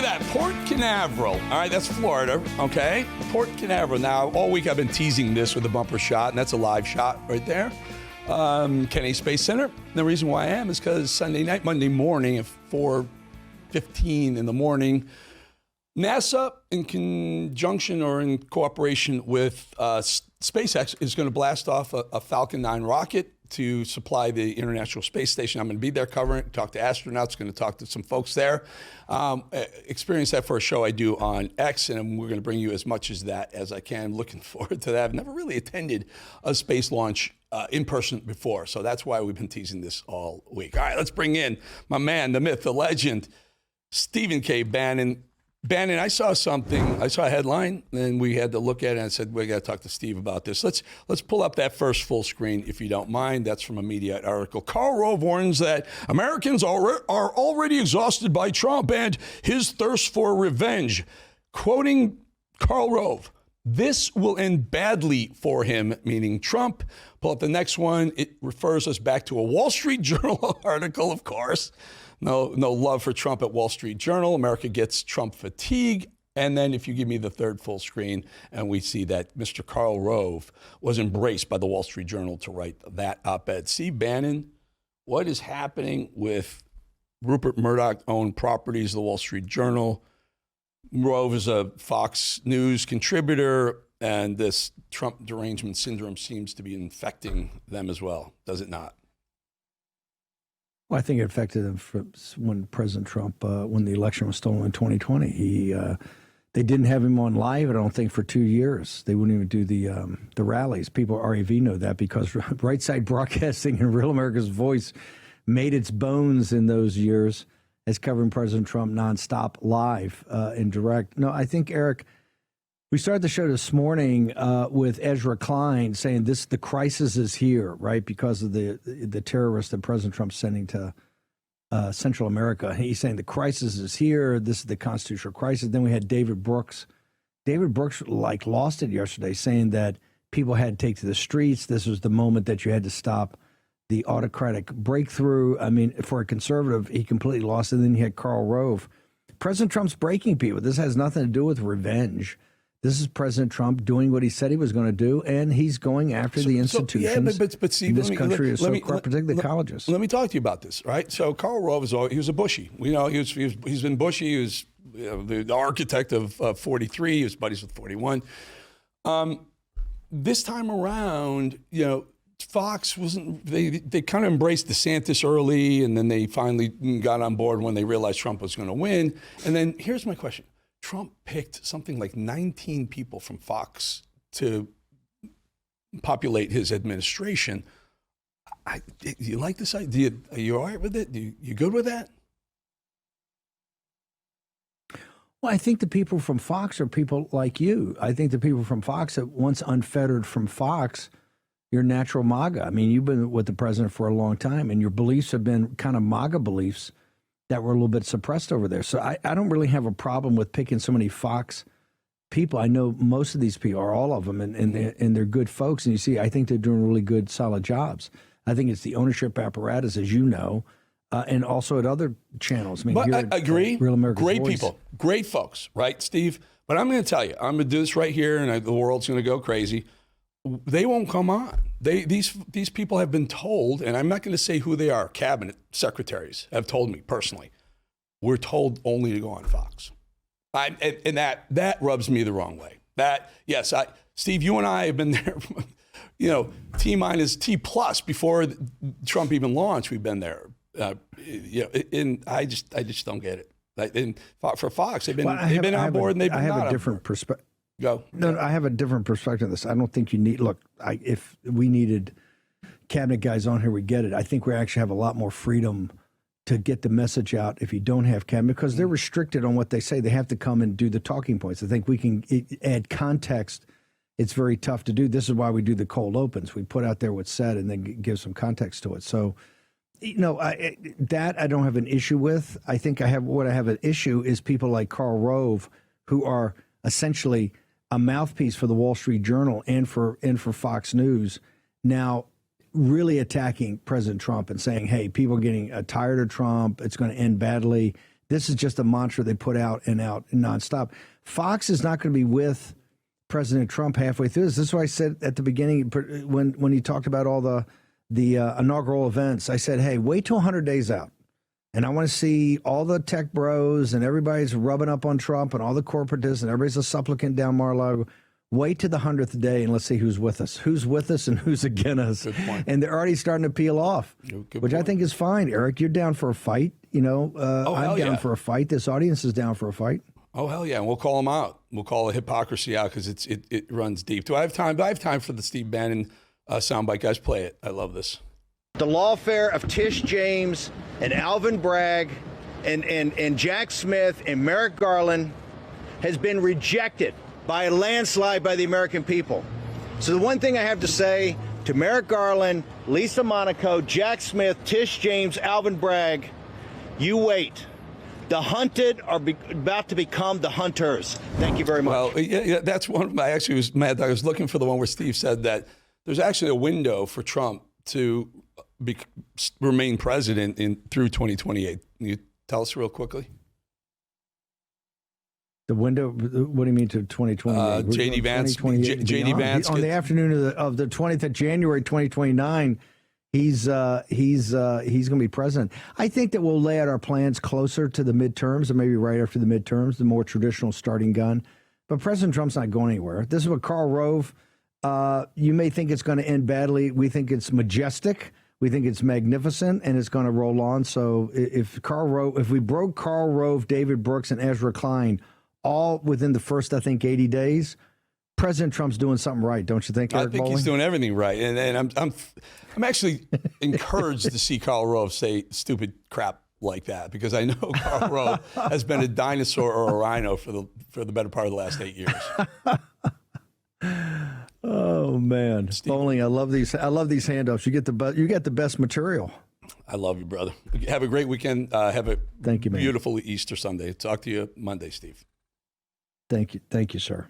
that? Port Canaveral. All right, that's Florida, okay? Port Canaveral. Now, all week I've been teasing this with a bumper shot, and that's a live shot right there. Kennedy Space Center. And the reason why I am is because Sunday night, Monday morning at 4:15 in the morning, NASA, in conjunction or in cooperation with SpaceX, is going to blast off a Falcon 9 rocket to supply the International Space Station. I'm going to be there covering it, talk to astronauts, going to talk to some folks there. Experience that for a show I do on X, and we're going to bring you as much as that as I can. Looking forward to that. I've never really attended a space launch in person before, so that's why we've been teasing this all week. All right, let's bring in my man, the myth, the legend, Stephen K. Bannon. Bannon, I saw something. I saw a headline, and we had to look at it, and I said, we got to talk to Steve about this. Let's pull up that first full screen, if you don't mind. That's from a Mediaite article. Karl Rove warns that Americans are already exhausted by Trump and his thirst for revenge. Quoting Karl Rove, this will end badly for him, meaning Trump. Pull up the next one. It refers us back to a Wall Street Journal article, of course. No love for Trump at Wall Street Journal. America gets Trump fatigue. And then if you give me the third full screen, and we see that Mr. Karl Rove was embraced by the Wall Street Journal to write that op-ed. Steve Bannon, what is happening with Rupert Murdoch-owned properties, the Wall Street Journal? Rove is a Fox News contributor, and this Trump derangement syndrome seems to be infecting them as well, does it not? Well, I think it affected them when President Trump, when the election was stolen in 2020. They didn't have him on live, I don't think, for 2 years. They wouldn't even do the rallies. People at REV know that because Right Side Broadcasting and Real America's Voice made its bones in those years as covering President Trump nonstop live and direct. No, I think, Eric, we started the show this morning with Ezra Klein saying the crisis is here, right, because of the terrorists that President Trump's sending to Central America. He's saying the crisis is here. This is the constitutional crisis. Then we had David Brooks. David Brooks lost it yesterday, saying that people had to take to the streets. This was the moment that you had to stop the autocratic breakthrough. I mean, for a conservative, he completely lost it. And then you had Karl Rove. President Trump's breaking people. This has nothing to do with revenge. This is President Trump doing what he said he was going to do, and he's going after the institutions. But see, this country is so corrupt, particularly the colleges. Let me talk to you about this, right? So Karl Rove he was a Bushy. We know he's been Bushy. He was the architect of 43. He was buddies with 41. This time around, Fox wasn't. They kind of embraced DeSantis early, and then they finally got on board when they realized Trump was going to win. And then here's my question. Trump picked something like 19 people from Fox to populate his administration. Do you like this idea? Are you all right with it? You good with that? Well, I think the people from Fox are people like you. I think the people from Fox that once unfettered from Fox, you're natural MAGA. I mean, you've been with the president for a long time, and your beliefs have been kind of MAGA beliefs that were a little bit suppressed over there. So I don't really have a problem with picking so many Fox people. I know most of these people, or all of them, and they're good folks. And you see, I think they're doing really good, solid jobs. I think it's the ownership apparatus, as you know, and also at other channels. I mean, but I agree. Real America's Great Voice. people, great folks, right, Steve? But I'm going to tell you, I'm going to do this right here, and the world's going to go crazy. They won't come on. These people have been told, and I'm not going to say who they are. Cabinet secretaries have told me personally, we're told only to go on Fox, and that rubs me the wrong way. Steve, you and I have been there. T minus T plus before Trump even launched. We've been there. And I just don't get it. And for Fox, they've been on board, and they've been. I have not a different perspective. Go. No, I have a different perspective on this. I don't think you need, if we needed cabinet guys on here, we get it. I think we actually have a lot more freedom to get the message out if you don't have cabinet, because they're restricted on what they say. They have to come and do the talking points. I think we can add context. It's very tough to do. This is why we do the cold opens. We put out there what's said and then give some context to it. So, that I don't have an issue with. I think I have an issue is people like Karl Rove, who are essentially a mouthpiece for the Wall Street Journal and for Fox News, now really attacking President Trump and saying, hey, people are getting tired of Trump. It's going to end badly. This is just a mantra they put out and nonstop. Fox is not going to be with President Trump halfway through this. This is what I said at the beginning when he talked about all the inaugural events. I said, hey, wait till 100 days out. And I want to see all the tech bros and everybody's rubbing up on Trump and all the corporatists and everybody's a supplicant down Mar-a-Lago. Wait to the 100th day and let's see who's with us. Who's with us and who's against us. Good point. And they're already starting to peel off, which I think is fine. Eric, you're down for a fight. You know, I'm down for a fight. This audience is down for a fight. Oh, hell yeah. And we'll call them out. We'll call the hypocrisy out because it runs deep. Do I have time? Do I have time for the Steve Bannon soundbite? Guys, play it. I love this. The lawfare of Tish James and Alvin Bragg and Jack Smith and Merrick Garland has been rejected by a landslide by the American people. So the one thing I have to say to Merrick Garland, Lisa Monaco, Jack Smith, Tish James, Alvin Bragg, you wait. The hunted are about to become the hunters. Thank you very much. Well, yeah, that's one. I actually was mad. I was looking for the one where Steve said that there's actually a window for Trump to remain president through 2028. Can you tell us real quickly? The window, what do you mean to 2028? J.D. Vance. J.D. Vance. On the afternoon of the 20th of January, 2029, he's going to be president. I think that we'll lay out our plans closer to the midterms, or maybe right after the midterms, the more traditional starting gun. But President Trump's not going anywhere. This is what Karl Rove, you may think it's going to end badly. We think it's majestic. We think it's magnificent, and it's going to roll on. So if we broke Karl Rove, David Brooks, and Ezra Klein all within the first, I think, 80 days, President Trump's doing something right, don't you think, Eric I think Bolling? he's doing everything right, and I'm actually encouraged to see Karl Rove say stupid crap like that, because I know Karl Rove has been a dinosaur or a rhino for the better part of the last 8 years. Oh man, Steve. Bolling, I love these handoffs. You get the best material. I love you, brother. Have a great weekend. Have a Thank you, man. Beautiful Easter Sunday. Talk to you Monday, Steve. Thank you, sir.